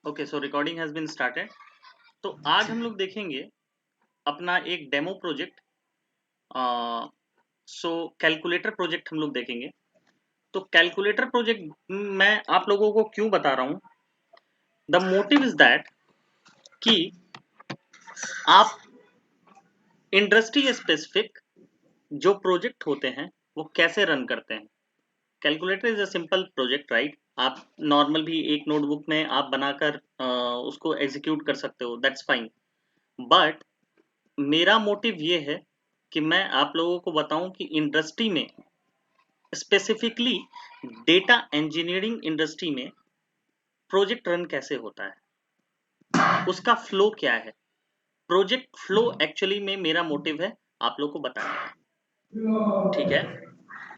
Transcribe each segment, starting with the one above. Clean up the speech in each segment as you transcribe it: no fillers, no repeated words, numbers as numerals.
Okay, so recording has been started. तो आज हम लोग देखेंगे अपना एक demo project. So calculator project हम लोग देखेंगे। तो कैलकुलेटर प्रोजेक्ट मैं आप लोगों को क्यों बता रहा हूँ, द मोटिव इज दैट कि आप इंडस्ट्री स्पेसिफिक जो प्रोजेक्ट होते हैं वो कैसे रन करते हैं। Calculator is a simple project, right. आप नॉर्मल भी एक नोटबुक में आप बनाकर उसको एग्जीक्यूट कर सकते हो, दैट्स फाइन। बट मेरा मोटिव ये है कि मैं आप लोगों को बताऊं कि इंडस्ट्री में, स्पेसिफिकली डेटा इंजीनियरिंग इंडस्ट्री में प्रोजेक्ट रन कैसे होता है, उसका फ्लो क्या है। प्रोजेक्ट फ्लो एक्चुअली में मेरा मोटिव है आप लोग को बताना है, ठीक है।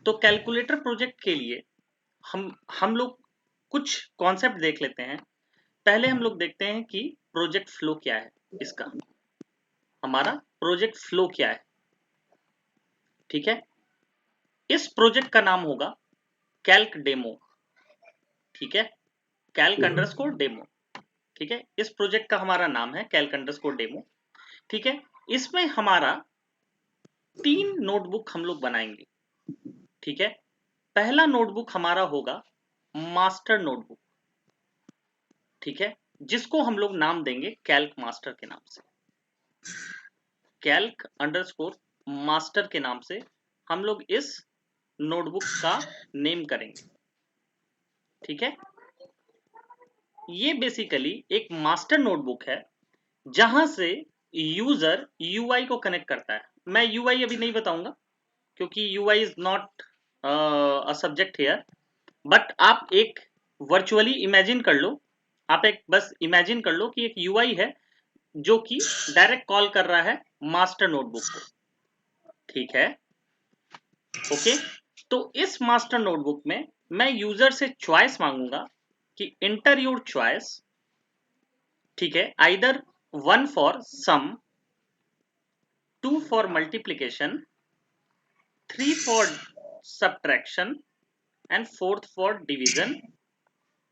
तो कैलकुलेटर प्रोजेक्ट के लिए हम लोग कुछ कॉन्सेप्ट देख लेते हैं। पहले हम लोग देखते हैं कि प्रोजेक्ट फ्लो क्या है, इसका हमारा प्रोजेक्ट फ्लो क्या है, ठीक है। इस प्रोजेक्ट का नाम होगा कैल्क डेमो, ठीक है। कैल्क अंडरस्कोर डेमो, ठीक है। इस प्रोजेक्ट का हमारा नाम है कैल्क अंडरस्कोर डेमो, ठीक है। इसमें हमारा 3 नोटबुक हम लोग बनाएंगे, ठीक है। पहला नोटबुक हमारा होगा मास्टर नोटबुक, ठीक है, जिसको हम लोग नाम देंगे कैल्क मास्टर के नाम से। कैल्क अंडरस्कोर मास्टर के नाम से हम लोग इस नोटबुक का नेम करेंगे, ठीक है। ये बेसिकली एक मास्टर नोटबुक है जहां से यूजर यूआई को कनेक्ट करता है। मैं यूआई अभी नहीं बताऊंगा क्योंकि UI is not a subject here. But आप एक वर्चुअली इमेजिन कर लो, आप एक बस इमेजिन कर लो कि एक यूआई है जो कि डायरेक्ट कॉल कर रहा है मास्टर नोटबुक को, ठीक है। ओके, तो इस मास्टर नोटबुक में मैं यूजर से चॉइस मांगूंगा कि इंटर योर चॉइस, ठीक है। Either 1 for sum, 2 for multiplication, 3 for subtraction and 4th for division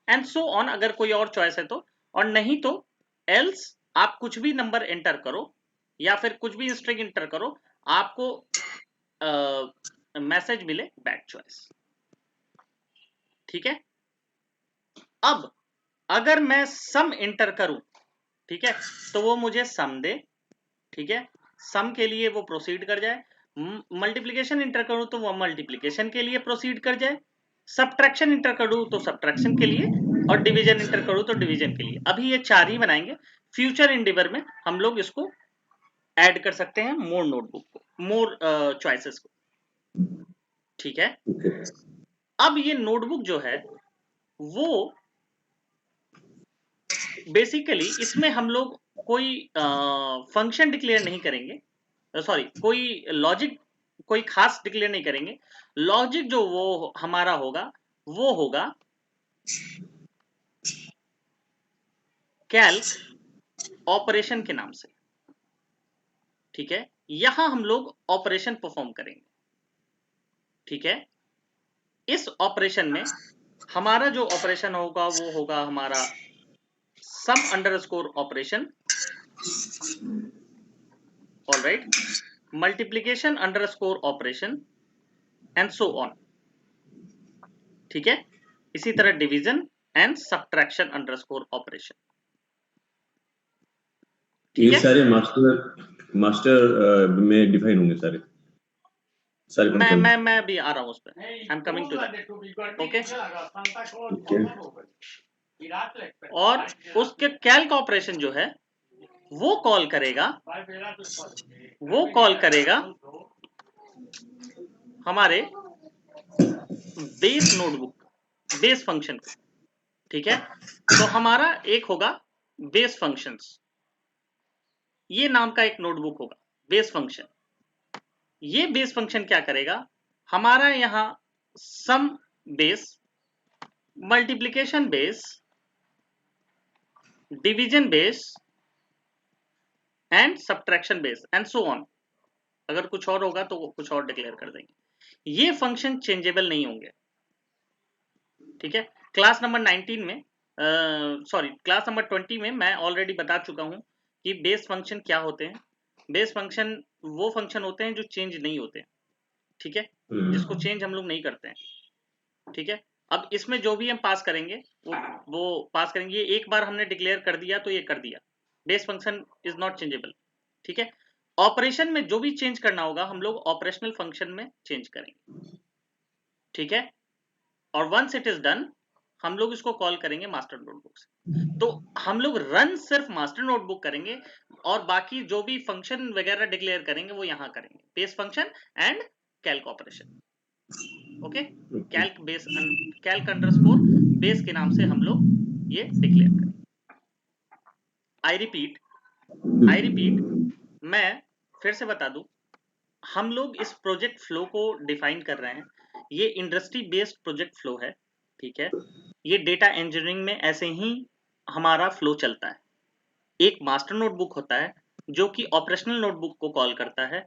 and so on, अगर कोई और चॉइस है तो। और नहीं तो एल्स आप कुछ भी नंबर एंटर करो या फिर कुछ भी स्ट्रिंग एंटर करो, आपको मैसेज मिले बैड चॉइस, ठीक है। अब अगर मैं सम एंटर करूं, ठीक है, तो वो मुझे सम दे, ठीक है। सम के लिए वो प्रोसीड कर जाए। मल्टीप्लिकेशन इंटर करूं तो वो मल्टीप्लिकेशन के लिए प्रोसीड कर जाए। सब्ट्रैक्शन इंटर करूं तो सब्ट्रैक्शन के लिए, और डिवीजन इंटर करूं तो डिवीजन के लिए। अभी ये 4 ही बनाएंगे। फ्यूचर इंडिवर में हम लोग इसको ऐड कर सकते हैं, मोर नोटबुक को, मोर चॉइसेस को, ठीक है। अब ये नोटबुक जो है वो बेसिकली, इसमें हम लोग कोई फंक्शन डिक्लेयर नहीं करेंगे, सॉरी कोई लॉजिक कोई खास डिक्लेयर नहीं करेंगे। लॉजिक जो वो हमारा होगा वो होगा कैल्क ऑपरेशन के नाम से, ठीक है। यहां हम लोग ऑपरेशन परफॉर्म करेंगे, ठीक है। इस ऑपरेशन में हमारा जो ऑपरेशन होगा वो होगा हमारा sum underscore operation, alright, multiplication underscore operation and so on, ठीक है। इसी तरह division and subtraction underscore operation, ये ठीक है। सारे मास्टर मास्टर में डिफाइन होंगे सारे सारे फंक्शन। मैं अभी आ रहा हूं उस पर, I am coming to that, okay. और उसके कैल्क ऑपरेशन जो है वो कॉल करेगा, वो कॉल करेगा हमारे बेस नोटबुक, बेस फंक्शन को, ठीक है। तो हमारा एक होगा बेस फंक्शंस, ये नाम का एक नोटबुक होगा बेस फंक्शन। ये बेस फंक्शन क्या करेगा, हमारा यहां sum base, multiplication base, division base and subtraction base and so on. अगर कुछ और होगा तो कुछ और डिक्लेयर कर देंगे। ये फंक्शन चेंजेबल नहीं होंगे, ठीक है। क्लास नंबर 19 में सॉरी क्लास नंबर 20 में मैं ऑलरेडी बता चुका हूँ कि बेस फंक्शन क्या होते हैं। बेस फंक्शन वो फंक्शन होते हैं जो चेंज नहीं होते हैं, ठीक है, जिसको चेंज हम लोग नहीं करते हैं, ठीक है। अब इसमें जो भी हम पास करेंगे वो पास करेंगे, ये एक बार हमने डिक्लेयर कर दिया तो ये कर दिया। Base function is not changeable, ठीक है। ऑपरेशन में जो भी चेंज करना होगा हम लोग ऑपरेशनल फंक्शन में चेंज करेंगे, ठीक है। और वंस इट इज डन हम लोग इसको कॉल करेंगे मास्टर नोटबुक से। तो हम लोग रन सिर्फ मास्टर नोटबुक करेंगे और बाकी जो भी फंक्शन वगैरह डिक्लेयर करेंगे वो यहां करेंगे, base function and Calc operation, okay. Calc underscore base के नाम से हम लोग ये डिक्लेयर करेंगे। आई रिपीट मैं फिर से बता दूं, हम लोग इस प्रोजेक्ट फ्लो को डिफाइन कर रहे हैं। ये इंडस्ट्री बेस्ड प्रोजेक्ट फ्लो है, ठीक है। ये डेटा इंजीनियरिंग में ऐसे ही हमारा फ्लो चलता है। एक मास्टर नोटबुक होता है जो कि ऑपरेशनल नोटबुक को कॉल करता है,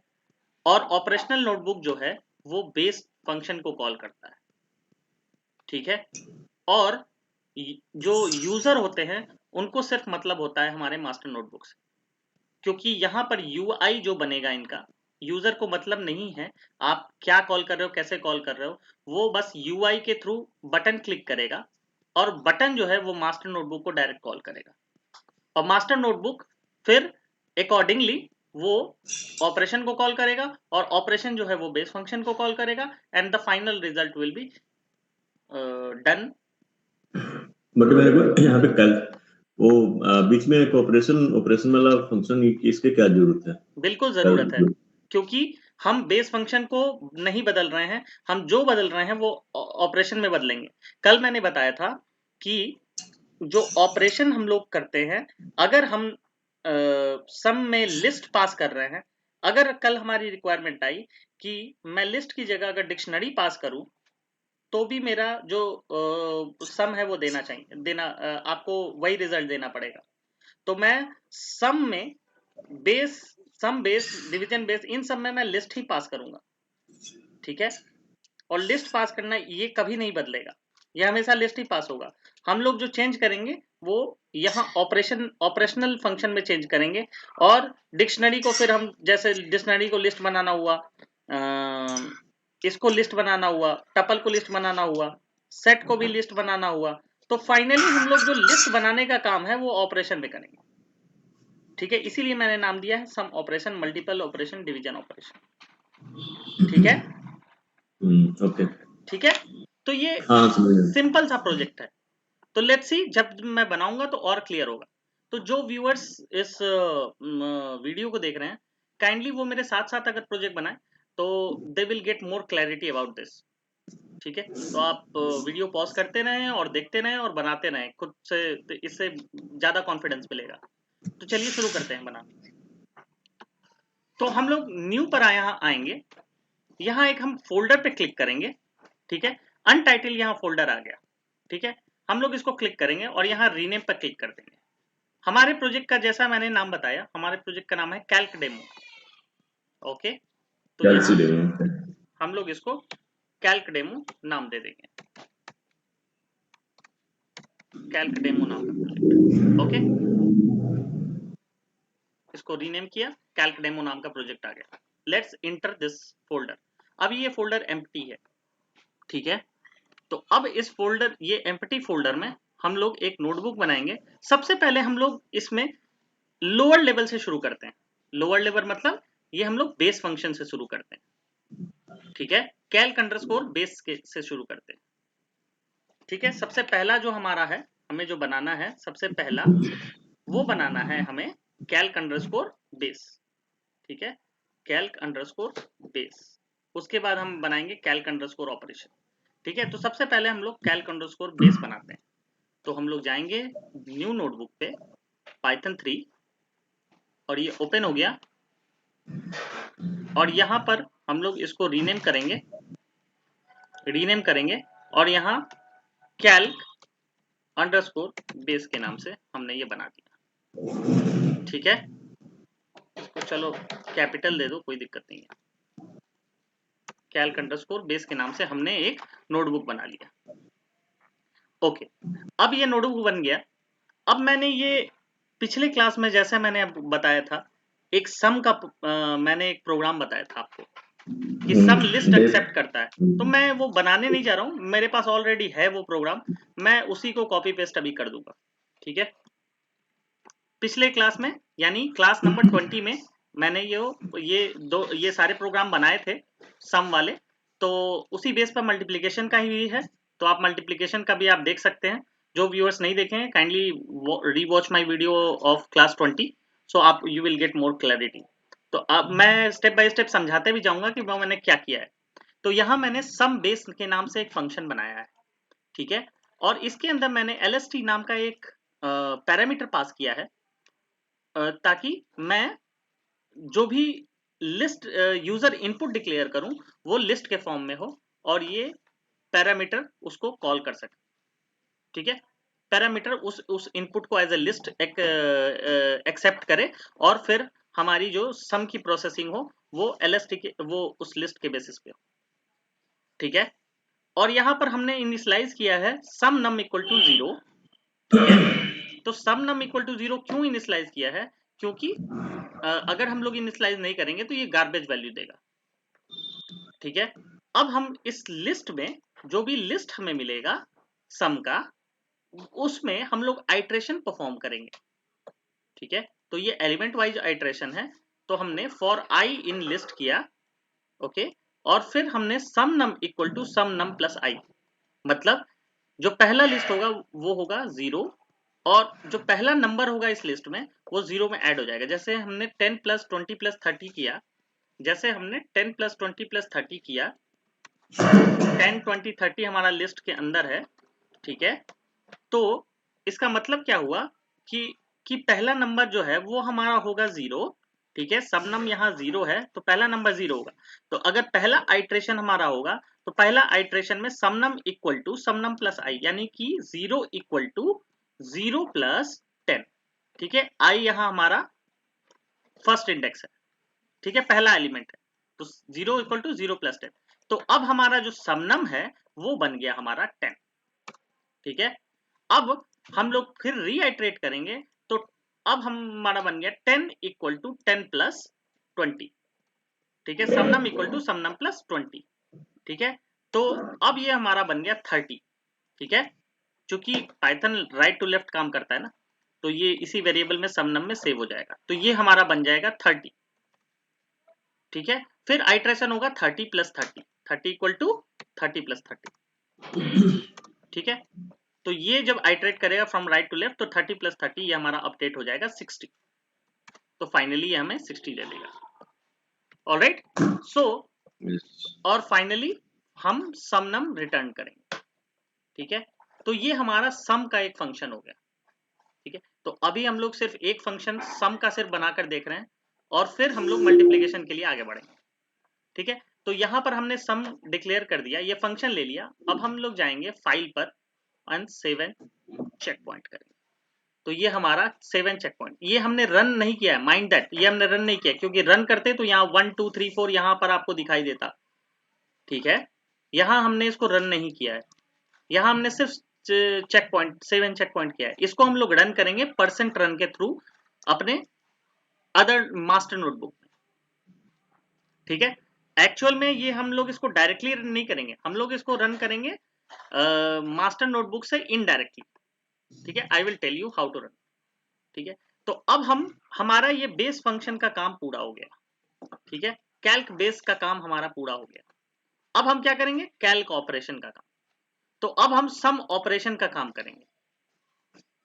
और ऑपरेशनल नोटबुक जो है वो बेस फंक्शन को कॉल करता है, ठीक है। और जो यूजर होते हैं उनको सिर्फ मतलब होता है हमारे मास्टर नोटबुक से, क्योंकि यहाँ पर यूआई जो बनेगा इनका, यूजर को मतलब नहीं है आप क्या कॉल कर रहे हो, कैसे कॉल कर रहे हो, वो बस यूआई के थ्रू बटन क्लिक करेगा और बटन जो है वो मास्टर नोटबुक को डायरेक्ट कॉल करेगा, और मास्टर नोटबुक फिर अकॉर्डिंगली वो ऑपरेशन को कॉल करेगा, और ऑपरेशन जो है वो बेस फंक्शन को कॉल करेगा, and the final result will be done. But मेरे को यहाँ पे कल वो बीच में एक ऑपरेशन वाला फंक्शन, इसके क्या जरूरत है? बिल्कुल जरूरत है, क्योंकि हम बेस फंक्शन को नहीं बदल रहे हैं, हम जो बदल रहे हैं वो ऑपरेशन में बदलेंगे। कल मैंने बताया था कि जो ऑपरेशन हम लोग करते हैं, अगर हम सम में लिस्ट पास कर रहे हैं, अगर कल हमारी रिक्वायरमेंट आई कि मैं लिस्ट की जगह अगर डिक्शनरी पास करूं तो भी मेरा जो सम है वो आपको वही रिजल्ट देना पड़ेगा। तो मैं सम में base, sum base, division base, इन सब में मैं लिस्ट ही पास करूंगा, ठीक है। और लिस्ट पास करना ये कभी नहीं बदलेगा, ये हमेशा लिस्ट ही पास होगा। हम लोग जो चेंज करेंगे वो यहाँ ऑपरेशनल फंक्शन में चेंज करेंगे, और डिक्शनरी को फिर हम जैसे डिक्शनरी को लिस्ट बनाना हुआ, इसको लिस्ट बनाना हुआ, टपल को लिस्ट बनाना हुआ, सेट को भी लिस्ट बनाना हुआ, तो फाइनली हम लोग जो लिस्ट बनाने का काम है वो ऑपरेशन में करेंगे, ठीक है। इसीलिए मैंने नाम दिया है sum operation, multiple operation, division operation, ठीक है। ओके, ठीक है, तो ये हाँ समझ गया। सिंपल सा प्रोजेक्ट है। तो लेट्स सी, जब मैं बनाऊंगा तो और क्लियर होगा। तो जो व्यूअर्स इस वीडियो को देख रहे हैं, काइंडली वो मेरे साथ साथ अगर प्रोजेक्ट बनाए तो they will get more clarity about this, ठीक है। तो आप वीडियो पॉज करते रहें और देखते रहें और बनाते रहें खुद से, तो इससे ज्यादा कॉन्फिडेंस मिलेगा। तो चलिए शुरू करते हैं बनाना। तो हम लोग न्यू पर यहाँ आएंगे, यहाँ एक हम फोल्डर पे क्लिक करेंगे, ठीक है। अनटाइटल यहाँ फोल्डर आ गया, ठीक है। हम लोग इसको क्लिक करेंगे और यहाँ रीनेम पर क्लिक कर देंगे। हमारे प्रोजेक्ट का जैसा मैंने नाम बताया, हमारे प्रोजेक्ट का नाम है कैल्क डेमो, ओके। तो यहाँ हम लोग इसको कैल्क डेमो नाम दे देंगे, कैल्क डेमो नाम का प्रोजेक्ट, ओके। इसको रीनेम किया, कैल्क डेमो नाम का प्रोजेक्ट आ गया। Let's inter this folder. अब ये फोल्डर एम्प्टी है, ठीक है। तो अब इस फोल्डर, ये एम्प्टी फोल्डर में हम लोग एक नोटबुक बनाएंगे। सबसे पहले हम लोग इसमें लोअर लेवल से शुरू करते हैं। लोअर लेवल मतलब ये हम लोग बेस फंक्शन से शुरू करते हैं, ठीक है। कैल्क अंडरस्कोर बेस से शुरू करते हैं, ठीक है। सबसे पहला जो हमारा है, हमें जो बनाना है सबसे पहला, वो बनाना है हमें कैल्क अंडरस्कोर बेस, ठीक है। कैल्क अंडरस्कोर बेस, उसके बाद हम बनाएंगे कैल्क अंडरस्कोर ऑपरेशन, ठीक है। तो सबसे पहले हम लोग कैल्क अंडरस्कोर बेस बनाते हैं। तो हम लोग जाएंगे न्यू नोटबुक पे, पाइथन 3, और ये ओपन हो गया। और यहाँ पर हम लोग इसको रीनेम करेंगे और यहाँ कैल्क अंडरस्कोर बेस के नाम से हमने ये बना दिया, ठीक है। इसको चलो कैपिटल दे दो, कोई दिक्कत नहीं है। कैल्क अंडरस्कोर बेस के नाम से हमने एक नोटबुक बना लिया। ओके, अब ये नोटबुक बन गया। अब मैंने ये पिछले क्लास में जैसा मैंने आपको बताया था, एक सम का मैंने एक प्रोग्राम बताया था आपको कि सम लिस्ट एक्सेप्ट करता है, तो मैं वो बनाने नहीं जा रहा हूँ, मेरे पास ऑलरेडी है वो प्रोग्राम, मैं उसी को कॉपी पेस्ट अभी कर दूंगा। ठीक है, पिछले क्लास में यानी क्लास नंबर 20 में मैंने ये सारे प्रोग्राम बनाए थे सम वाले, तो उसी बेस पर मल्टीप्लिकेशन का ही है, तो आप मल्टीप्लिकेशन का भी आप देख सकते हैं। जो व्यूअर्स नहीं देखे हैं kindly rewatch my video of class 20, सो आप you will get more clarity. तो अब मैं स्टेप बाय स्टेप समझाते भी जाऊंगा कि वो मैंने क्या किया है। तो यहाँ मैंने सम बेस के नाम से एक फंक्शन बनाया है, ठीक है, और इसके अंदर मैंने lst नाम का एक पैरामीटर पास किया है, ताकि मैं जो भी लिस्ट यूजर इनपुट डिक्लेयर करूं वो लिस्ट के फॉर्म में हो और ये पैरामीटर उसको कॉल कर सके। ठीक है, पैरामीटर उस इनपुट को एज ए लिस्ट एक्सेप्ट करे और फिर हमारी जो सम की प्रोसेसिंग हो वो एलएसटी के वो उस लिस्ट के बेसिस पे हो। ठीक है, और यहां पर हमने इनिशियलाइज किया है सम नम इक्वल टू 0। ठीक है, तो सम नम इक्वल टू 0 क्यों इनिशियलाइज किया है, क्योंकि अगर हम लोग इनिशियलाइज नहीं करेंगे तो ये गार्बेज वैल्यू देगा। ठीक है, अब हम इस लिस्ट में जो भी लिस्ट हमें मिलेगा सम का, उसमें हम लोग आइट्रेशन परफॉर्म करेंगे। ठीक है, तो ये एलिमेंट वाइज आइट्रेशन है, तो हमने फॉर आई इन लिस्ट किया। ओके, और फिर हमने sum num equal to sum num plus i, मतलब जो पहला लिस्ट होगा वो होगा 0 और जो पहला नंबर होगा इस लिस्ट में वो 0 में ऐड हो जाएगा। जैसे हमने 10 प्लस 20 प्लस 30 किया, जैसे हमने 10 प्लस 20 प्लस 30 किया, 10 20 30 हमारा लिस्ट के अंदर है। ठीक है, तो इसका मतलब क्या हुआ कि पहला नंबर जो है वो हमारा होगा 0। ठीक है, सबनम यहाँ 0 है तो पहला नंबर 0 होगा। तो अगर पहला आइट्रेशन हमारा होगा तो पहला आइट्रेशन में Samnam equal to Samnam plus आई, यानी कि 0 इक्वल टू 0 प्लस 10। ठीक है, आई यहाँ हमारा फर्स्ट इंडेक्स है। ठीक है, पहला एलिमेंट है, तो 0 इक्वल टू 0 प्लस 10। तो अब हमारा जो समनम है वो बन गया हमारा 10। ठीक है, अब हम लोग फिर रीआइट्रेट करेंगे, तो अब हमारा बन गया 10 इक्वल टू 10 प्लस 20। ठीक है, Samnam equal to Samnam plus 20। ठीक है, तो अब ये हमारा बन गया 30। ठीक है, चूंकि पाइथन राइट टू लेफ्ट काम करता है ना, तो ये इसी वेरिएबल में समनम में सेव हो जाएगा, तो ये हमारा बन जाएगा 30। ठीक है, फिर आइट्रेशन होगा 30 प्लस 30, 30 इक्वल टू 30 प्लस 30। ठीक है, तो ये जब आइट्रेट करेगा फ्रॉम राइट टू लेफ्ट तो 30 प्लस 30 ये हमारा अपडेट हो जाएगा 60। तो फाइनली ये हमें 60 दे देगा। ऑलराइट, सो और फाइनली हम सम नम रिटर्न करेंगे। ठीक है, तो ये हमारा सम का एक फंक्शन हो गया। ठीक है, तो अभी हम लोग सिर्फ एक फंक्शन सम का सिर्फ बनाकर देख रहे हैं और फिर हम लोग मल्टीप्लिकेशन के लिए आगे बढ़ेंगे। ठीक है, तो यहां पर हमने सम डिक्लेयर कर दिया, ये फंक्शन ले लिया। अब हम लोग जाएंगे फाइल पर and save and checkpoint करेंगे। तो ये हमारा 7 चेक पॉइंट, ये हमने रन नहीं किया है, माइंड दैट ये हमने रन नहीं किया, क्योंकि रन करते तो यहाँ 1 2 3 4 यहाँ पर आपको दिखाई देता। ठीक है, यहाँ हमने इसको रन नहीं किया है, यहाँ हमने सिर्फ चेक पॉइंट 7 चेक पॉइंट किया है। इसको हम लोग रन करेंगे परसेंट रन के थ्रू अपने अदर मास्टर नोटबुक में। ठीक है, एक्चुअल में ये हम लोग इसको डायरेक्टली रन नहीं करेंगे, हम लोग इसको रन करेंगे मास्टर नोटबुक से इनडायरेक्टली। ठीक है, I will tell you how to run. ठीक है, तो अब हमारा ये बेस फंक्शन का काम पूरा हो गया। ठीक है, कैल्क बेस का काम हमारा पूरा हो गया। अब हम क्या करेंगे, कैल्क ऑपरेशन का काम। तो अब हम सम ऑपरेशन का काम करेंगे।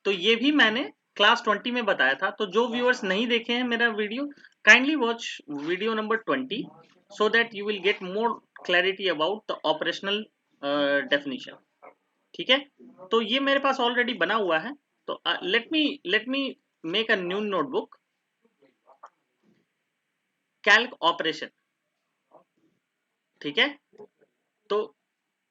तो ये भी मैंने क्लास 20 में बताया था, तो जो व्यूअर्स नहीं देखे हैं मेरा video, kindly watch video number 20 so that you will get more clarity about the operational definition. ठीक है, तो ये मेरे पास ऑलरेडी बना हुआ है, तो let me make a new notebook Calc operation. ठीक है, तो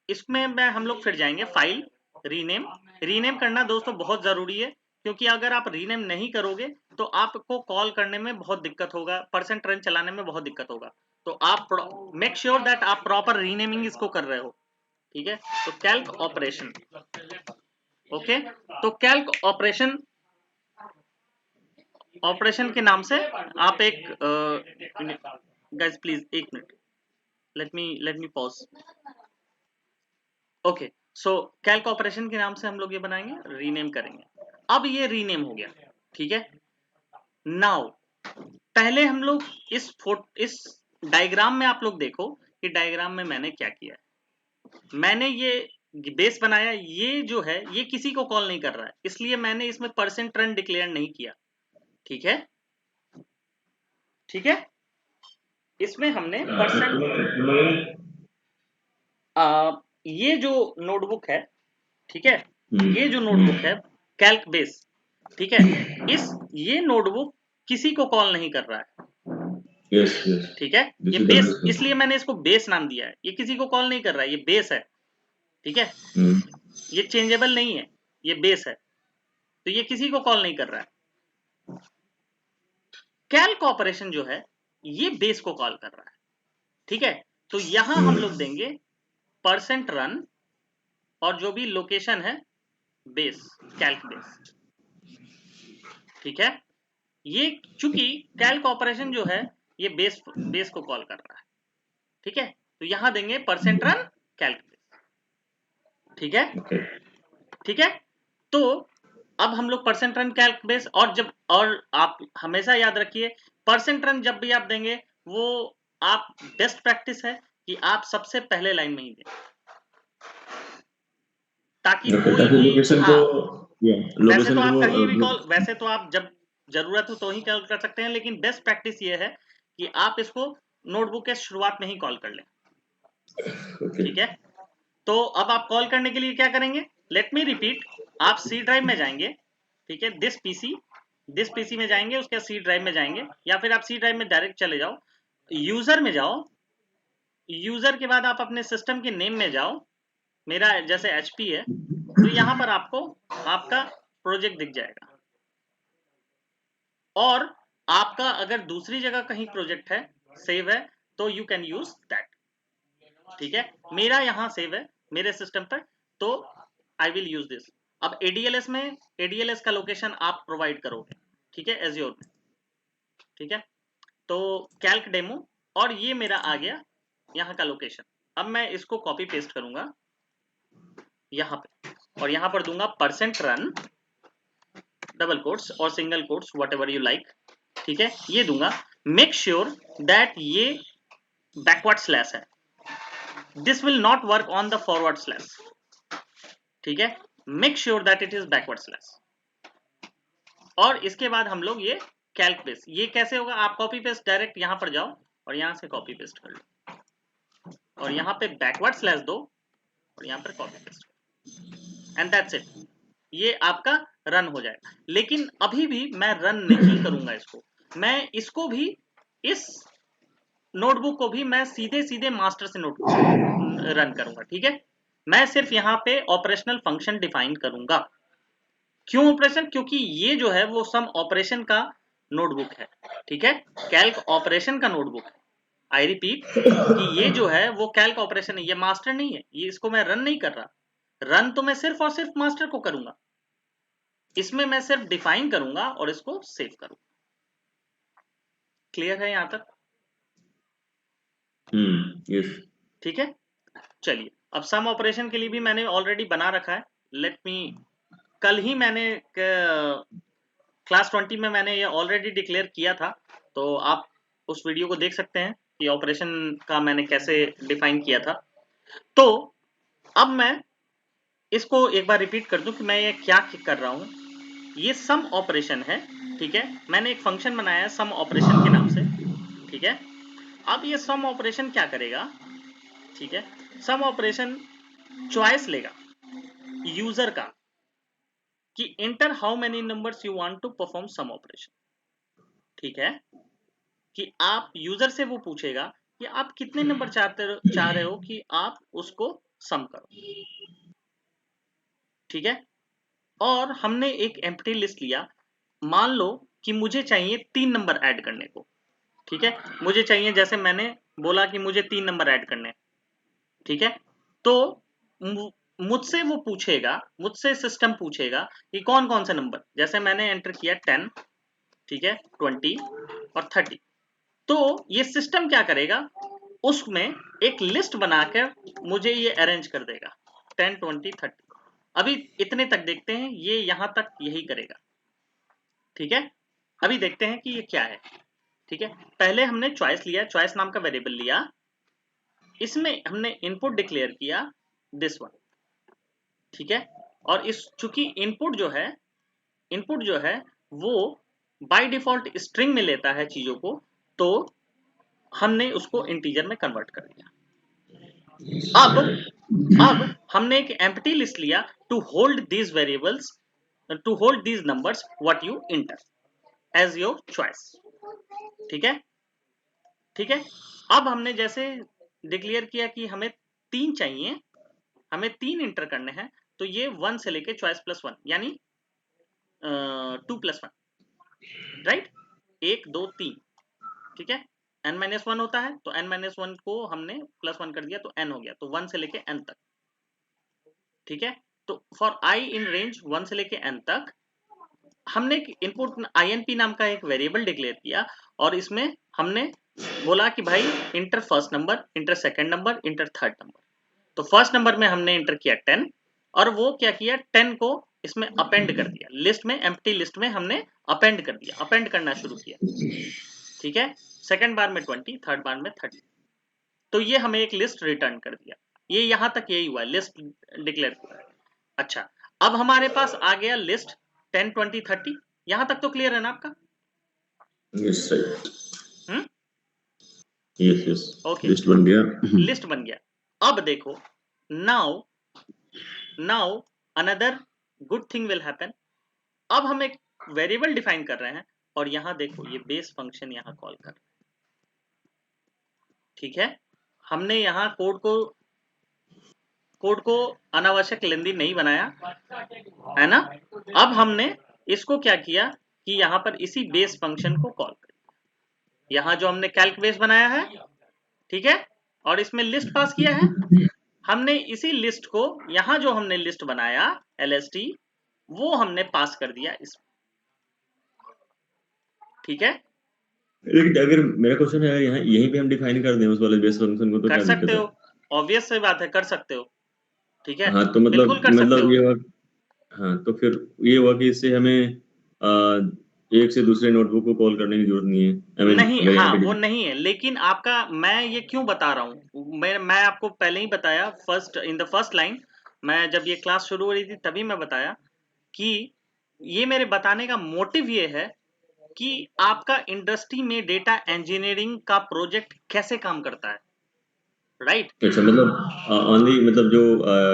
इसमें हम लोग फिर जाएंगे फाइल, रीनेम। रीनेम करना दोस्तों बहुत जरूरी है, क्योंकि अगर आप रीनेम नहीं करोगे तो आपको कॉल करने में बहुत दिक्कत होगा, परसेंट रन चलाने में बहुत दिक्कत होगा। तो आप मेक श्योर दैट आप प्रॉपर रीनेमिंग इसको कर रहे हो। ठीक है, तो कैल्क ऑपरेशन, ओके, तो कैल्क ऑपरेशन के नाम से आप एक गाइस प्लीज एक minute, let me pause. Okay, so calc operation के नाम से हम लोग ये बनाएंगे, रीनेम करेंगे। अब ये रीनेम हो गया, ठीक है। नाउ पहले हम लोग इस डायग्राम में आप लोग देखो कि डायग्राम में मैंने क्या किया है। मैंने ये बेस बनाया, ये जो है ये किसी को कॉल नहीं कर रहा है, इसलिए मैंने इसमें परसेंट रन डिक्लेयर नहीं किया, ठीक है। ठीक है, इसमें हमने परसेंट ये जो नोटबुक है, ठीक है, ये जो नोटबुक है कैल्क बेस, ठीक है, ये नोटबुक किसी को कॉल नहीं कर रहा है, Yes, yes. ठीक है। This ये is the base, best one. इसलिए मैंने इसको बेस नाम दिया है, ये किसी को कॉल नहीं कर रहा है, ये बेस है, ठीक है। ये चेंजेबल नहीं है, ये बेस है, तो ये किसी को कॉल नहीं कर रहा है। कैल्क ऑपरेशन जो है ये बेस को कॉल कर रहा है, ठीक है। तो यहां हम लोग देंगे परसेंट रन और जो भी लोकेशन है बेस, कैल्क बेस, ठीक है। ये चूंकि कैल्क ऑपरेशन जो है ये बेस को कॉल कर रहा है, ठीक है। तो यहां देंगे परसेंट रन कैल्क बेस, ठीक है। Okay. ठीक है, तो अब हम लोग परसेंट रन कैल्क बेस, और आप हमेशा याद रखिए परसेंट रन जब भी आप देंगे वो आप बेस्ट प्रैक्टिस है कि आप सबसे पहले लाइन में ही दें, ताकि कोई भी लोकेशन हाँ, को वैसे तो लोकेशन आप कहीं भी को कॉल, वैसे तो आप जब जरूरत हो तो ही कॉल कर सकते हैं, लेकिन बेस्ट प्रैक्टिस ये है कि आप इसको नोटबुक के शुरुआत में ही कॉल कर लें, Okay. ठीक है। तो अब आप कॉल करने के लिए क्या करेंगे, लेट मी रिपीट, आप सी ड्राइव में जाएंगे, ठीक है, दिस पीसी में जाएंगे, उसके बाद सी ड्राइव में जाएंगे, या फिर आप सी ड्राइव में डायरेक्ट चले जाओ, यूजर में जाओ, यूजर के बाद आप अपने सिस्टम के नेम में जाओ, मेरा जैसे HP है, तो यहां पर आपको आपका प्रोजेक्ट दिख जाएगा, और आपका अगर दूसरी जगह कहीं प्रोजेक्ट है, सेव है, तो यू कैन यूज दैट, ठीक है। मेरा यहां सेव है मेरे सिस्टम पर, तो आई विल यूज दिस। अब ADLS में ADLS का लोकेशन आप प्रोवाइड करोगे, ठीक है, एज्योर में, ठीक है। तो कैल्क डेमो, और ये मेरा आ गया यहाँ का लोकेशन। अब मैं इसको कॉपी पेस्ट करूंगा यहाँ पे, और यहाँ पर दूंगा परसेंट रन डबल कोट्स और single quotes what ever you like, ठीक है, ये दूंगा। मेक श्योर दैट ये बैकवर्ड स्लैश है, this will not work on the forward slash, ठीक है। Make sure that it is backward slash, और इसके बाद हम लोग ये कैल्क बेस, ये कैसे होगा, आप कॉपी पेस्ट डायरेक्ट यहाँ पर जाओ और यहाँ से कॉपी पेस्ट कर लो, और यहाँ पे बैकवर्ड स्लैश दो और यहाँ पर copy paste, and that's it, ये आपका रन हो जाएगा। लेकिन अभी भी मैं रन नहीं करूंगा इसको, मैं इसको भी, इस नोटबुक को भी मैं सीधे सीधे मास्टर से नोटबुक रन करूंगा, ठीक है। मैं सिर्फ यहाँ पे ऑपरेशनल फंक्शन डिफाइन करूंगा। क्यों ऑपरेशन, क्योंकि ये जो है वो सम ऑपरेशन का नोटबुक है, ठीक है, कैल्क ऑपरेशन का नोटबुक है। आई रिपीट कि ये जो है वो कैल्क ऑपरेशन है, ये मास्टर नहीं है, ये इसको मैं रन नहीं कर रहा, रन तो मैं सिर्फ और सिर्फ मास्टर को करूंगा, इसमें मैं सिर्फ डिफाइन करूंगा और इसको सेव करूंगा। क्लियर है यहां तक? यस। ठीक है, चलिए अब सम ऑपरेशन के लिए भी मैंने ऑलरेडी बना रखा है, लेट मी, कल ही मैंने क्लास 20 में मैंने ये ऑलरेडी डिक्लेयर किया था, तो आप उस वीडियो को देख सकते हैं कि ऑपरेशन का मैंने कैसे डिफाइन किया था। तो अब मैं इसको एक बार रिपीट कर दूं कि मैं ये क्या कर रहा हूं। ये सम ऑपरेशन है, ठीक है, मैंने एक फंक्शन बनाया है सम ऑपरेशन के नाम से, ठीक है। अब ये सम ऑपरेशन क्या करेगा, ठीक है, सम ऑपरेशन चॉइस लेगा यूजर का कि enter how many numbers you want to perform sum operation, ठीक है, कि आप यूजर से वो पूछेगा कि आप कितने नंबर चाह रहे हो कि आप उसको सम करो, ठीक है। और हमने एक एम्प्टी लिस्ट लिया, मान लो कि मुझे चाहिए 3 नंबर ऐड करने को, ठीक है, मुझे चाहिए, जैसे मैंने बोला कि मुझे 3 नंबर ऐड करने, ठीक है। तो मुझसे वो पूछेगा, मुझसे सिस्टम पूछेगा कि कौन कौन से नंबर, जैसे मैंने एंटर किया 10, ठीक है, 20 और 30, तो ये सिस्टम क्या करेगा, उसमें एक लिस्ट बनाकर मुझे ये अरेंज कर देगा 10, 20, 30। अभी इतने तक देखते हैं, ये यहां तक यही करेगा, ठीक है। अभी देखते हैं कि ये क्या है, ठीक है। पहले हमने चॉइस लिया, चॉइस नाम का वेरिएबल लिया, इसमें हमने इनपुट डिक्लेयर किया दिस वन, ठीक है। और इस चूंकि इनपुट जो है वो बाय डिफॉल्ट स्ट्रिंग में लेता है चीजों को, तो हमने उसको इंटीजर में कन्वर्ट कर दिया। अब हमने एक एम्प्टी लिस्ट लिया to hold these variables, to hold these numbers what you enter as your choice, ठीक है, ठीक है। अब हमने जैसे डिक्लेयर किया कि हमें 3 चाहिए, हमें 3 इंटर करने हैं, तो ये 1 से लेके चॉइस प्लस 1 यानी 2 प्लस 1, राइट, 1 2 3, ठीक है। n-1 होता है, तो n-1 को हमने प्लस 1 कर दिया तो n हो गया, तो 1 से लेके n तक, ठीक है। तो फॉर i इन रेंज 1 से लेके n तक हमने इनपुट inp नाम का एक वेरिएबल डिक्लेयर किया, और इसमें हमने बोला कि भाई inter first number, inter second number, inter third number. तो फर्स्ट नंबर में हमने इंटर किया 10, और वो क्या किया, 10 को इसमें अपेंड कर दिया, लिस्ट में, एम्प्टी लिस्ट में हमने अपेंड कर दिया, अपेंड करना शुरू किया, ठीक है। सेकंड बार में 20, थर्ड बार में 30, तो ये हमें एक लिस्ट रिटर्न कर दिया। ये यहां तक यही हुआ, लिस्ट डिक्लेयर हुआ। अच्छा, अब हमारे पास आ गया लिस्ट 10, 20, 30, यहां तक तो क्लियर है ना आपका? यस राइट, हम्म, यस यस, ओके, लिस्ट बन गया। लिस्ट बन गया। अब देखो, now another good thing will happen. अब हम एक वेरिएबल डिफाइन कर रहे हैं, और यहां देखो ये बेस फंक्शन यहां कॉल कर रहे हैं, ठीक है। हमने यहां कोड को अनावश्यक लेंदी नहीं बनाया, है ना। अब हमने इसको क्या किया कि यहां पर इसी बेस फंक्शन को कॉल कर, यहां जो हमने कैल्क बेस बनाया है, ठीक है, और इसमें लिस्ट पास किया है, हमने इसी लिस्ट को, यहां जो हमने लिस्ट बनाया lst, वो हमने पास कर दिया इसमें, ठीक है। लेकिन अगर मेरा क्वेश्चन है, यहाँ यहीं पे हम डिफाइन कर दें उस वाले बेस फंक्शन को, तो कर क्या सकते दिक्कत हो, है? ऑब्वियस सी बात है, कर सकते हो, ठीक है, हाँ तो बिल्कुल कर सकते हो। ये हुआ, हाँ तो फिर ये हुआ कि इससे हमें एक से दूसरे नोटबुक को कॉल करने की जरूरत नहीं है। आई मीन नहीं, अगर यहाँ हाँ वो पे नहीं है, लेकिन आपका, मैं ये क्यों बता रहा हूँ, मैं आपको पहले ही बताया, first in the first line, मैं जब ये क्लास शुरू हो रही थी तभी मैं बताया कि ये मेरे बताने का मोटिव ये है कि आपका इंडस्ट्री में डेटा इंजीनियरिंग का प्रोजेक्ट कैसे काम करता है, राइट, अच्छा, मतलब ओनली, मतलब जो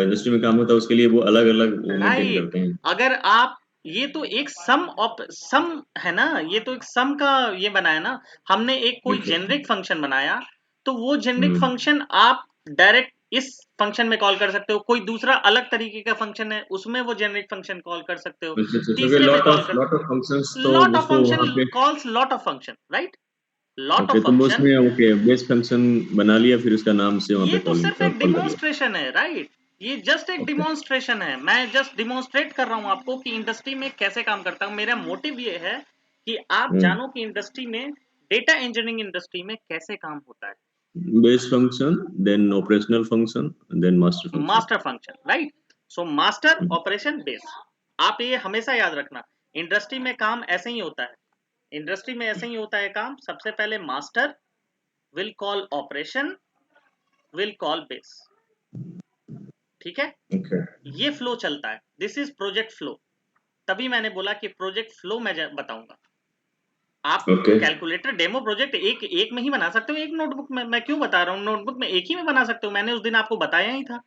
इंडस्ट्री में काम होता है उसके लिए वो अलग अलग वो मेंटेन राइट। करते हैं। अगर आप, ये तो एक सम है ना, ये तो एक सम का ये बनाया ना हमने, एक कोई ओके। जेनरिक फंक्शन बनाया, तो वो जेनरिक हम्म। फंक्शन आप डायरेक्ट इस फंक्शन में कॉल कर सकते हो, कोई दूसरा अलग तरीके का फंक्शन है उसमें वो जेनरिक फंक्शन कॉल कर सकते हो, अच्छा अच्छा, क्योंकि तीसरे में कॉल कर, लॉट ऑफ फंक्शंस तो लॉट ऑफ उसको वहाँ फंक्शन पे। Calls lot of function, right, lot okay, of तो वो फंक्शन। उसमें ओके बेस फंक्शन बना लिया, फिर उसका नाम से वहाँ ये पे तो कॉल सिर्फ एक कॉल कर लिया। डिमोन्स्ट्रेशन है, राइट, ये जस्ट एक ओके। डिमोन्स्ट्रेशन है, मैं जस्ट डिमोन्स्ट्रेट कर रहा हूं आपको कि इंडस्ट्री में कैसे काम करता हूं। मेरा मोटिव ये है कि आप हम्म। जानो कि इंडस्ट्री में, डेटा इंजीनियरिंग इंडस्ट्री में कैसे काम होता है। Base function, then operational function, then master function. Master function, right, so master operation base, आप ये हमेशा याद रखना, इंडस्ट्री में काम ऐसे ही होता है, इंडस्ट्री में ऐसे ही होता है काम। सबसे पहले master will call operation, will call base, ठीक है, ओके ये फ्लो चलता है, दिस इज प्रोजेक्ट फ्लो। तभी मैंने बोला कि प्रोजेक्ट फ्लो मैं बताऊंगा। आप ओके। कैलकुलेटर डेमो प्रोजेक्ट एक में ही बना सकते हो, एक नोटबुक में, मैं क्यों बता रहा हूँ, नोटबुक में एक ही में बना सकते हो, मैंने उस दिन आपको बताया ही था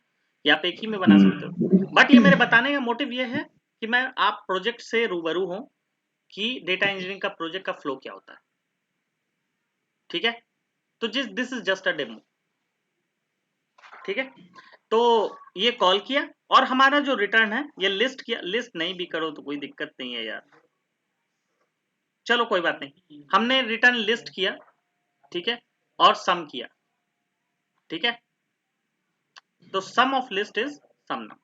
कि आप एक ही में बना सकते हो। बट ये मेरे बताने का मोटिव ये है कि मैं आप प्रोजेक्ट से रूबरू हूं कि डेटा इंजीनियरिंग का प्रोजेक्ट का फ्लो क्या होता है, ठीक है। तो this is just a demo, ठीक है। तो ये कॉल किया, और हमारा जो रिटर्न है ये लिस्ट किया, लिस्ट नहीं भी करो तो कोई दिक्कत नहीं है यार, चलो कोई बात नहीं, हमने रिटर्न लिस्ट किया, ठीक है, और सम किया, ठीक है। तो sum of list is sum now,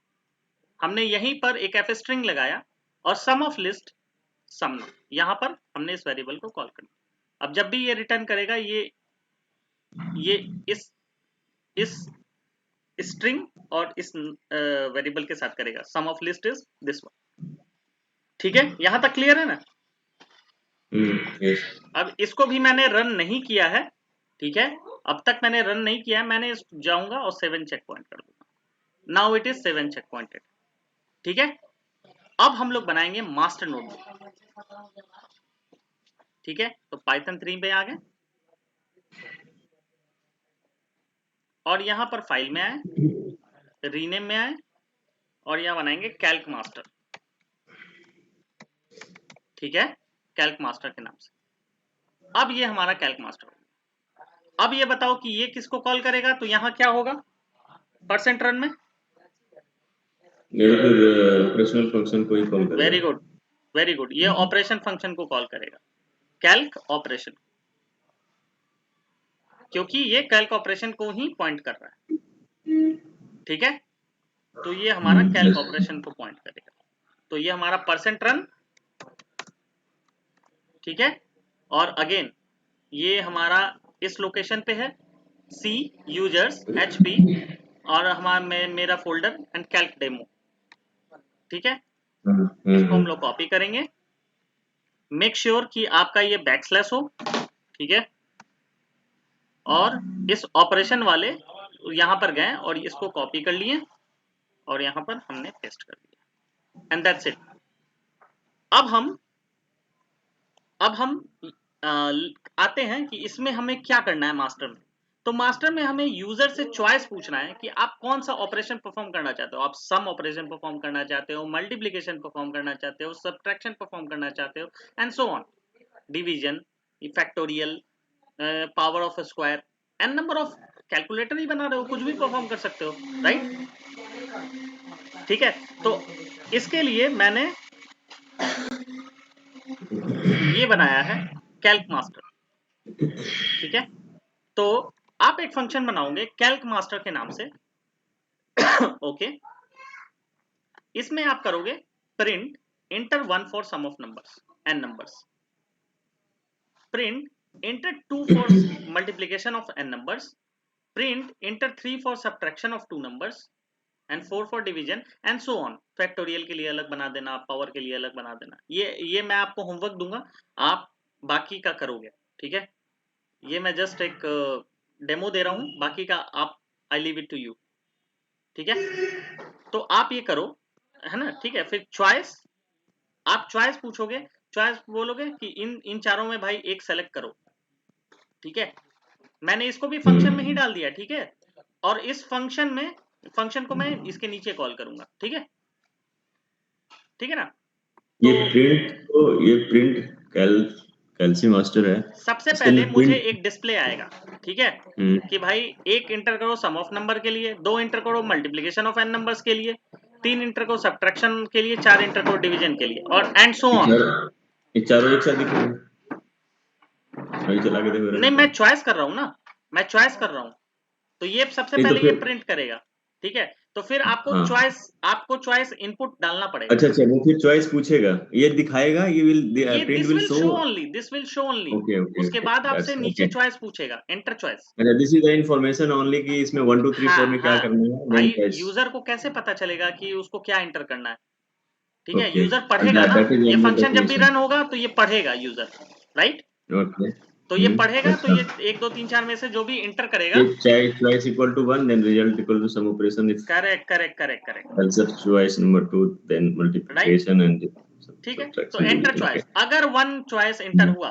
हमने यहीं पर एक एफ स्ट्रिंग लगाया और सम ऑफ लिस्ट सम, यहां पर हमने इस वेरिएबल को कॉल कर दिया। अब जब भी ये रिटर्न करेगा ये इस स्ट्रिंग और इस वेरिएबल के साथ करेगा, sum of list is this one. ठीक है, यहां तक क्लियर है ना? yes. अब इसको भी मैंने रन नहीं किया है, ठीक है, अब तक मैंने रन नहीं किया है, मैंने जाऊंगा और 7 चेक पॉइंट कर दूंगा। Now it is 7 checkpointed. ठीक है, अब हम लोग बनाएंगे मास्टर नोटबुक। ठीक है, तो पाइथन 3 पे आ गए और यहां पर फाइल में आए, रीनेम में आए और यहां बनाएंगे कैल्क मास्टर। ठीक है, कैल्क मास्टर के नाम से। अब ये हमारा कैल्क मास्टर। अब ये बताओ कि ये किसको कॉल करेगा, तो यहां क्या होगा परसेंट रन में? ये फिर ऑपरेशनल फंक्शन को ही कॉल करेगा। वेरी गुड, वेरी गुड, ये ऑपरेशन फंक्शन को कॉल करेगा, कैल्क ऑपरेशन, क्योंकि ये कैल्क ऑपरेशन को ही पॉइंट कर रहा है। ठीक है, तो ये हमारा कैल्क ऑपरेशन को पॉइंट करेगा। तो ये हमारा परसेंट रन। ठीक है, और अगेन ये हमारा इस लोकेशन पे है, सी यूजर्स HP और हमारा मेरा फोल्डर एंड कैल्क डेमो। ठीक है, इसको हम लोग कॉपी करेंगे, मेक श्योर कि आपका ये बैकस्लैश हो। ठीक है, और इस ऑपरेशन वाले यहां पर गए और इसको कॉपी कर लिए और यहां पर हमने पेस्ट कर दिया एंड दैट्स इट। अब हम आते हैं कि इसमें हमें क्या करना है मास्टर में। तो मास्टर में हमें यूजर से चॉइस पूछना है कि आप कौन सा ऑपरेशन परफॉर्म करना चाहते हो। आप सम ऑपरेशन परफॉर्म करना चाहते हो, मल्टीप्लिकेशन परफॉर्म करना चाहते हो, सब्ट्रैक्शन परफॉर्म करना चाहते हो and so on, division, factorial, power of square and number of, calculator ही बना रहे हो, कुछ भी परफॉर्म कर सकते हो, राइट? ठीक है, तो इसके लिए मैंने ये बनाया है कैल्क मास्टर। ठीक है, तो आप एक फंक्शन बनाओगे कैल्क मास्टर के नाम से। ओके, इसमें आप करोगे print enter 1 for sum of numbers n numbers, print enter 2 for multiplication of n numbers, print enter 3 for subtraction of 2 numbers and 4 for division and so on. Factorial के लिए अलग बना देना, पावर के लिए अलग बना देना। ये मैं आपको होमवर्क दूंगा, आप बाकी का करोगे। ठीक है, ये मैं जस्ट एक डेमो दे रहा हूं, बाकी का आप I leave it to you. ठीक है, तो आप ये करो, है ना? ठीक है, फिर चॉइस, आप चॉइस पूछोगे, चॉइस बोलोगे कि इन चारों में भाई एक सेलेक्ट करो। ठीक है, मैंने इसको भी फंक्शन में ही डाल दिया। ठीक है, और इस फंक्शन को मैं इसके नीचे कॉल करूंगा। ठीक है, ठीक है ना? ये प्रिंट कैल्सी मास्टर है। सबसे इसके पहले अंदर मुझे प्रिंट एक डिस्प्ले आएगा। ठीक है, कि भाई एक इंटर करो सम ऑफ नंबर के लिए, 2 इंटर करो मल्टीप्लिकेशन ऑफ एन नंबर्स के लिए, 3 इंटर करो सब्ट्रैक्शन के लिए, 4 इंटर करो डिवीजन के लिए और एंड सो ऑन। ये चारों एक साथ दिखेंगे, वही चला के देखो। नहीं, मैं चॉइस कर रहा हूं ना, मैं चॉइस कर रहा हूं, तो ये सबसे नहीं तो पहले ये फिर प्रिंट करेगा। ठीक है, तो फिर आपको हाँ, चॉइस इनपुट डालना पड़ेगा। अच्छा वो फिर चॉइस पूछेगा, ये दिखाएगा, ये ये print this will will show. Show only, this will show only. Okay okay उसके ओके, बाद आपसे दैट्स नीचे ओके। चॉइस पूछेगा, एंटर चॉइस। अच्छा, this is the information only कि इसमें 1 2 3 4 हाँ में क्या हाँ, करना है, देन भाई चॉइस। यूजर को कैसे पता चलेगा कि उसको क्या एंटर करना है? ठीक है, ओके, यूजर पढ़ेगा ना, दैट इज ये ओनली फंक्शन जब भी डेफिनेशन। रन होगा तो ये पढ़ेगा यूजर, राइट? ओके, तो ये पढ़ेगा, तो अच्छा। ये 1 2 3 4 में से जो भी इंटर करेगा। ये choice equal to 1 then result equal to sum operation, if correct correct correct correct, else choice number 2 then right? multiplication and ठीक है, तो subtraction enter division. Okay. Choice, अगर 1 चॉइस इंटर हुआ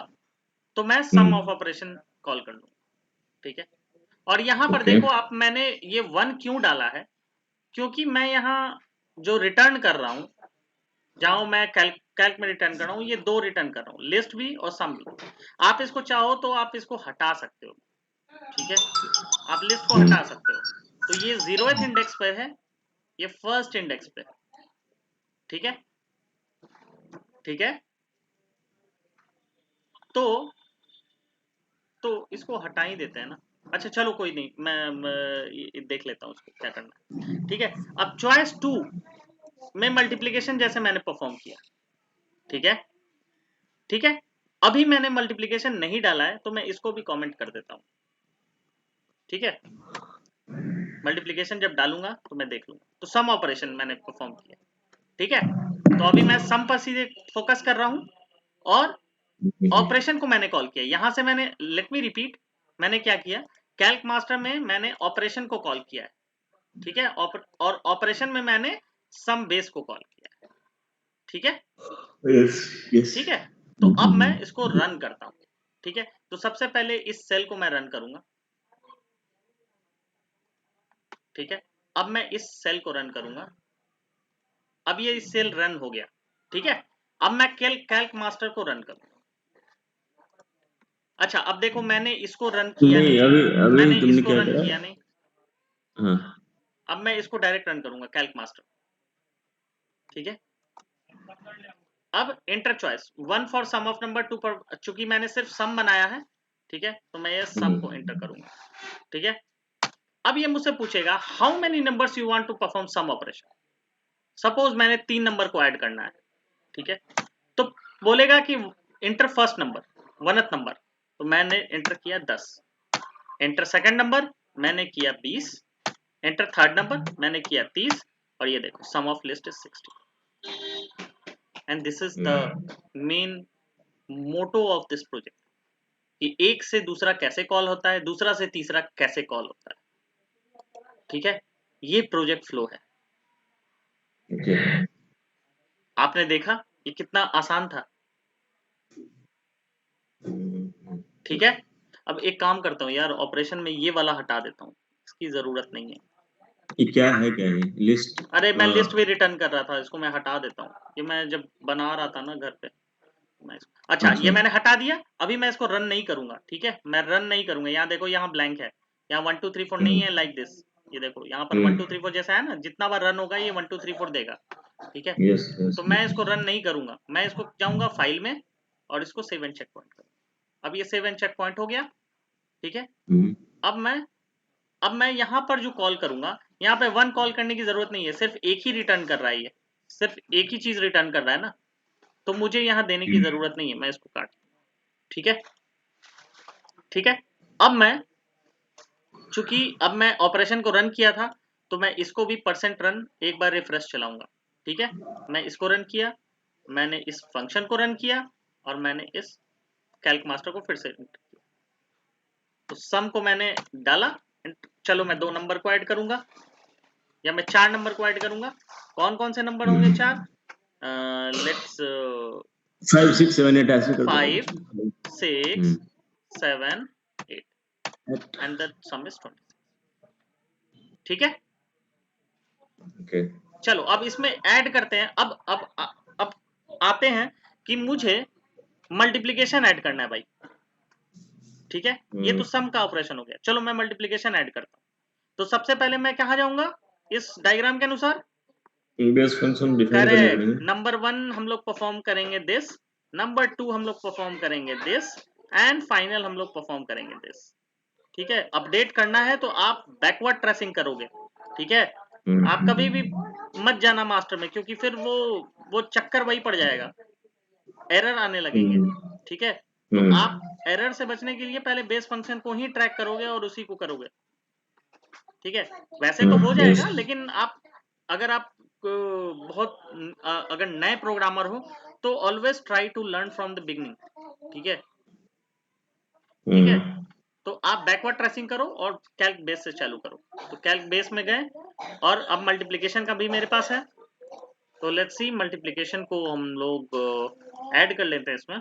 तो मैं सम ऑफ ऑपरेशन कॉल कर लूंगा। ठीक है, और यहां पर Okay. देखो आप, मैंने ये 1 क्यों डाला है, क्योंकि मैं यहाँ जो रिटर्न कर रहा हूं, जहां मैं कैल्क में रिटर्न कर रहा हूं, ये 2 रिटर्न कर रहा हूं, लिस्ट भी और सम भी। आप इसको चाहो तो आप इसको हटा सकते हो। ठीक है, आप लिस्ट को हटा सकते हो। तो ये 0th इंडेक्स पे है, ये फर्स्ट इंडेक्स पे है। ठीक है, ठीक है, तो इसको हटा ही देते हैं ना। अच्छा चलो कोई नहीं, मैं ये देख लेता हूँ उसको क्या करना है। ठीक है, अब चॉइस 2 में मल्टीप्लिकेशन जैसे मैंने परफॉर्म किया, ठीक है, ठीक है। अभी मैंने मल्टीप्लिकेशन नहीं डाला है तो मैं इसको भी कमेंट कर देता हूं, ठीक है। मल्टीप्लिकेशन जब डालूंगा तो मैं देख लूंगा, तो सम ऑपरेशन मैंने परफॉर्म किया, ठीक है। तो अभी मैं सम पर सीधे फोकस कर रहा हूं और ऑपरेशन को मैंने कॉल किया। यहां से मैंने, लेट मी रिपीट, मैंने क्या किया, कैल्क मास्टर में मैंने ऑपरेशन को कॉल किया है, ठीक है, और ऑपरेशन में मैंने सम बेस को कॉल किया है, ठीक है, यस ठीक है। तो अब मैं इसको रन करता हूं, ठीक है। तो सबसे पहले इस सेल को मैं रन करूंगा, ठीक है। अब मैं इस सेल को रन करूंगा, अब ये सेल रन हो गया, ठीक है। अब मैं कैल्क मास्टर को रन करूंगा। अच्छा, अब देखो मैंने इसको रन किया नहीं, नहीं, अभी मैंने तुमने इसको क्या रन करा? किया नहीं, हाँ, अब मैं इसको डायरेक्ट रन करूंगा कैल्क मास्टर, ठीक है। अब enter choice 1 for sum of number 2 पर, चूंकि मैंने सिर्फ सम बनाया है, ठीक है, तो मैं ये सम को एंटर करूंगा, ठीक है। अब ये मुझसे पूछेगा how many numbers you want to perform sum operation. Suppose मैंने 3 नंबर को ऐड करना है, ठीक है। तो बोलेगा कि इंटर फर्स्ट नंबर, वनथ नंबर, तो मैंने एंटर किया 10, एंटर सेकंड नंबर मैंने किया 20, एंटर थर्ड नंबर मैंने किया 30, और ये देखो sum of list is 60। And this is the main motto of this project, कि एक से दूसरा कैसे कॉल होता है, दूसरा से तीसरा कैसे कॉल होता है, ठीक है। ये प्रोजेक्ट फ्लो है। ओके। आपने देखा ये कितना आसान था, ठीक है। अब एक काम करता हूँ यार, ऑपरेशन में ये वाला हटा देता हूँ, इसकी जरूरत नहीं है। ये क्या है लिस्ट? अरे मैं लिस्ट भी रिटर्न कर रहा था, इसको मैं हटा देता हूँ, ये मैं जब बना रहा था ना घर पे, मैं अच्छा ये अच्छा। मैंने हटा दिया। अभी मैं इसको रन नहीं करूंगा, ठीक है, मैं रन नहीं करूंगा। यहाँ देखो यहाँ ब्लैंक है, यहाँ 1 2 3 4 नहीं है लाइक दिस, ये देखो यहाँ पर 1 2 3 4 जैसा है ना, जितना बार रन होगा ये 1 2 3 4 देगा, ठीक है। Yes yes. तो मैं इसको रन नहीं करूंगा, मैं इसको जाऊंगा फाइल में और इसको सेव एंड चेक पॉइंट करूंगा। अब ये सेव एंड चेक पॉइंट हो गया, ठीक है। अब मैं यहाँ पर जो कॉल करूंगा, यहाँ पे 1 कॉल करने की जरूरत नहीं है, सिर्फ एक ही रिटर्न कर रहा है, ये सिर्फ एक ही चीज रिटर्न कर रहा है ना, तो मुझे यहाँ देने की जरूरत नहीं है, मैं इसको काट, ठीक है, ठीक है। अब मैं, चूंकि अब मैं ऑपरेशन को रन किया था, तो मैं इसको भी परसेंट रन एक बार रिफ्रेश चलाऊंगा, ठीक है। मैं इसको रन किया, मैंने इस फंक्शन को रन किया, और मैंने इस कैल्क मास्टर को फिर से एंटर किया। तो सम को मैंने डाला, चलो मैं 2 नंबर को ऐड करूंगा, या मैं 4 नंबर को ऐड करूंगा। कौन कौन से नंबर होंगे 4? लेट्स 5 6 7 8 ऐसे कर दो। 5 6 7 8 एंड द सम इज 26, ठीक है। ओके। चलो अब इसमें ऐड करते हैं। अब आते हैं कि मुझे मल्टीप्लिकेशन ऐड करना है भाई, ठीक है। ये तो सम का ऑपरेशन हो गया, चलो मैं मल्टीप्लिकेशन ऐड करता हूं। तो सबसे पहले मैं कहां जाऊंगा, इस डायग्राम के अनुसार, बेस फंक्शन डिफाइन करने करेक्ट, पड़ेंगे। नंबर 1 हम लोग परफॉर्म करेंगे दिस, नंबर 2 हम लोग परफॉर्म करेंगे दिस, एंड फाइनल हम लोग परफॉर्म करेंगे दिस, ठीक है। अपडेट करना है तो आप बैकवर्ड ट्रेसिंग करोगे, ठीक है। आप कभी भी मत जाना मास्टर में, क्योंकि फिर वो चक्कर वही पड़ जाएगा, एरर आने लगेंगे, ठीक है। तो आप एरर से बचने के लिए पहले बेस फंक्शन को ही ट्रैक करोगे और उसी को करोगे, ठीक है। वैसे तो हो यस। जाएगा, लेकिन आप, अगर आप बहुत अगर नए प्रोग्रामर हो, तो always try to learn from the beginning, ठीक है, ठीक है। तो आप बैकवर्ड ट्रेसिंग करो और कैल्क बेस से चालू करो। तो कैल्क बेस में गए, और अब मल्टीप्लिकेशन का भी मेरे पास है, तो लेट्स सी, मल्टीप्लिकेशन को हम लोग ऐड कर लेते हैं इसमें।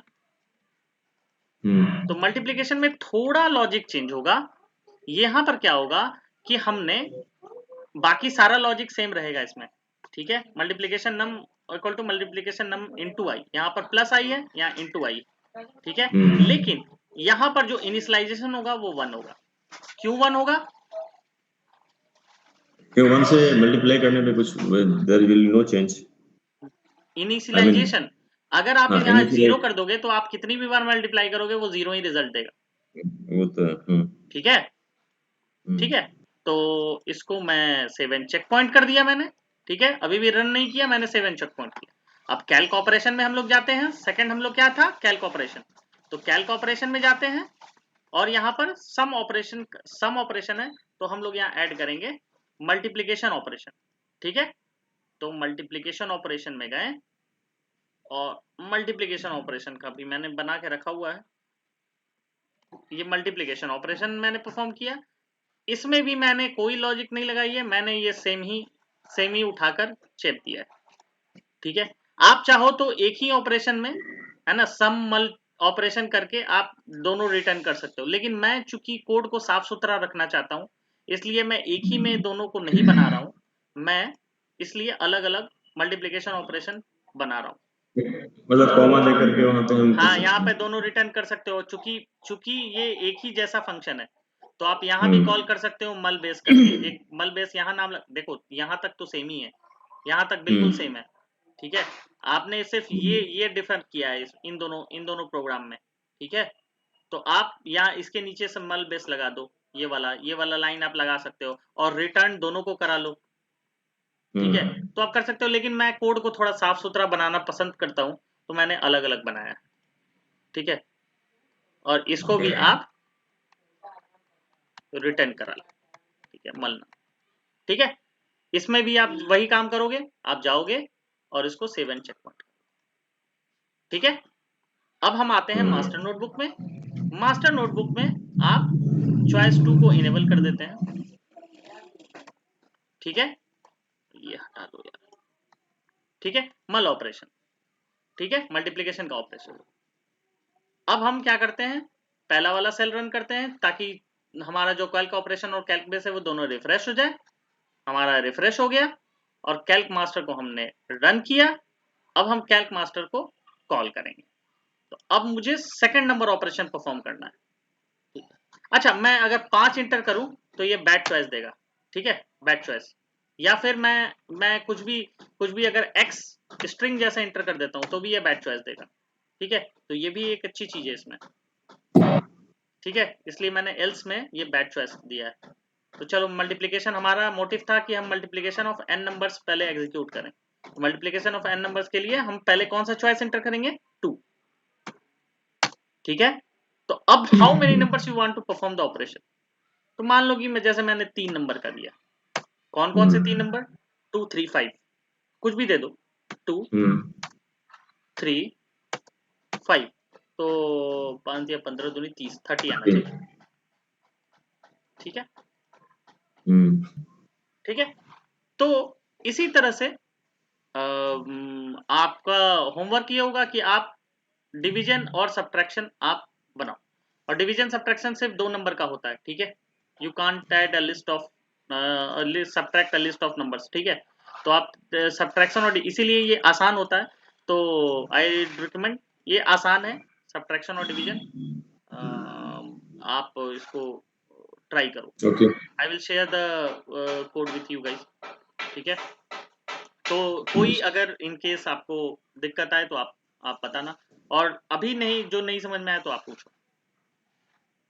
तो मल्टीप्लिकेशन में थोड़ा लॉजिक चेंज होगा। यहां पर क्या होगा कि हमने, बाकी सारा लॉजिक सेम रहेगा इसमें, ठीक है। Multiplication num equal to multiplication num into i, यहाँ पर प्लस आई है, यहाँ इनटू आई, ठीक है। लेकिन यहाँ पर जो इनिशियलाइजेशन होगा वो 1 होगा। क्यों 1 होगा? ये 1 से मल्टीप्लाई करने पे कुछ there will no change. I mean, initialization, अगर आप हाँ यहाँ जीरो इनिशियलाइज कर दोगे तो आप कितनी भी बार मल्टीप्लाई करोगे वो 0 ही रिजल्ट देगा, वो तो ठीक है, ठीक है। तो इसको मैं सेव एंड चेक पॉइंट कर दिया मैंने, ठीक है, अभी भी रन नहीं किया मैंने, 7 चेक पॉइंट किया। अब कैल्क ऑपरेशन में हम लोग जाते हैं, सेकंड हम लोग क्या था, कैल्क ऑपरेशन। तो कैल्क ऑपरेशन में जाते हैं और यहाँ पर सम ऑपरेशन है, तो हम लोग यहाँ ऐड करेंगे मल्टीप्लिकेशन ऑपरेशन। ठीक है, तो मल्टीप्लिकेशन ऑपरेशन में गए और मल्टीप्लिकेशन ऑपरेशन का भी मैंने बना के रखा हुआ है। ये मल्टीप्लिकेशन ऑपरेशन मैंने परफॉर्म किया, इसमें भी मैंने कोई लॉजिक नहीं लगाई है, मैंने ये सेम ही उठाकर चेप दिया है। ठीक है, आप चाहो तो एक ही ऑपरेशन में, है ना, सम मल ऑपरेशन करके आप दोनों रिटर्न कर सकते हो, लेकिन मैं चूंकि कोड को साफ सुथरा रखना चाहता हूं, इसलिए मैं एक ही में दोनों को नहीं बना रहा हूं, मैं इसलिए अलग अलग मल्टीप्लिकेशन ऑपरेशन बना रहा हूं। मतलब कॉमा देकर के वहां पे हम हाँ, यहाँ पे दोनों रिटर्न कर सकते हो, चूंकि ये एक ही जैसा फंक्शन है, तो आप यहाँ भी कॉल कर सकते हो मल बेस करके। एक मल बेस यहाँ नाम देखो, यहाँ तक तो सेम ही है, यहाँ तक बिल्कुल सेम है। ठीक है, आपने सिर्फ ये डिफर किया है इन दोनों प्रोग्राम में। ठीक है, तो आप यहाँ इसके नीचे से मल बेस लगा दो, ये वाला लाइन आप लगा सकते हो और रिटर्न दोनों को करा लो। ठीक है, तो आप कर सकते हो, लेकिन मैं कोड को थोड़ा साफ सुथरा बनाना पसंद करता हूँ, तो मैंने अलग अलग बनाया। ठीक है, और इसको भी आप रिटर्न करा लो। ठीक है, मलना। ठीक है, इसमें भी आप वही काम करोगे, आप जाओगे और इसको 7 चेक पॉइंट। ठीक है, अब हम आते हैं मास्टर नोटबुक में। मास्टर नोटबुक में आप चॉइस 2 को इनेबल कर देते हैं। ठीक है, ये हटा दो यार। ठीक है, मल ऑपरेशन। ठीक है, मल्टीप्लिकेशन का ऑपरेशन। अब हम क्या करते हैं, पहला वाला सेल रन करते हैं, ताकि हमारा जो कैल्क ऑपरेशन और कैल्क बेस है वो दोनों रिफ्रेश हो जाए। हमारा रिफ्रेश हो गया और कैल्क मास्टर को हमने रन किया। अब हम कैल्क मास्टर को कॉल करेंगे। तो अब मुझे सेकंड नंबर ऑपरेशन परफॉर्म करना है। अच्छा, मैं अगर 5 इंटर करूं तो ये बैड चॉइस देगा। ठीक है, बैड चॉइस। या फिर मैं कुछ भी अगर एक्स स्ट्रिंग जैसा इंटर कर देता हूं तो भी ये बैड चॉइस देगा। ठीक है, तो ये भी एक अच्छी चीज है इसमें। ठीक है, इसलिए मैंने एल्स में ये बैड चॉइस दिया है। तो चलो, मल्टीप्लिकेशन हमारा मोटिव था कि हम मल्टीप्लिकेशन ऑफ n नंबर्स पहले एग्जीक्यूट करें। मल्टीप्लिकेशन ऑफ n नंबर्स के लिए हम पहले कौन सा चॉइस इंटर करेंगे, 2। ठीक है, तो अब how many numbers you want to perform the operation. तो मान लो कि जैसे मैंने 3 नंबर का दिया, कौन कौन से 3 नंबर, 2 3 5, कुछ भी दे दो, 2 3 5, तो 5 या 15 दूनी 30, 30 आना चाहिए। ठीक है, ठीक है, तो इसी तरह से आपका होमवर्क ये होगा कि आप डिवीजन और सब्ट्रैक्शन आप बनाओ, और डिवीजन सब्ट्रैक्शन सिर्फ 2 नंबर का होता है। ठीक है, you can't add a list of subtract a list of numbers. ठीक है, तो आप सब्ट्रैक्शन, और इसीलिए ये आसान होता है, तो आई रिकमेंड, ये आसान है सब्ट्रैक्शन और डिवीजन, आप इसको ट्राई करो। Okay, I will share the code with you guys. ठीक है, तो कोई अगर इन केस आपको दिक्कत आए तो आप बताना, और अभी नहीं, जो नहीं समझ में आया तो आप पूछो।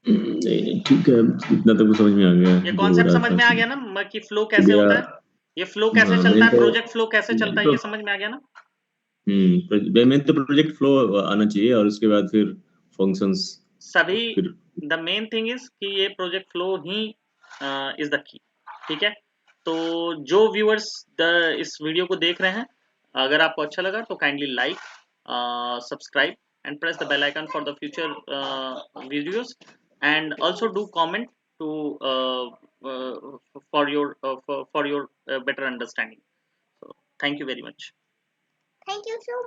नहीं ठीक है, इतना तक तो समझ में आ गया ये जो हो कॉन्सेप्ट रहा समझ था। में आ गया ना, कि फ्लो कैसे भैया, होता है, ये फ्लो कैसे चलता मैंने है, तो प्रोजेक्ट फ्लो कैसे चलता है, तो ये समझ में आ गया ना। मैंने तो प्रोजेक्ट फ्लो आना चाहिए और उसके बाद फिर फंक्शंस, सभी, फिर द मेन थिंग इज कि ये project flow he is the key. ठीक है, तो जो व्यूअर्स इस वीडियो को देख रहे हैं, अगर आपको अच्छा लगा तो kindly like, subscribe and press the bell icon for the future videos, and also do comment to for your better understanding. So thank you very much. Thank you so much.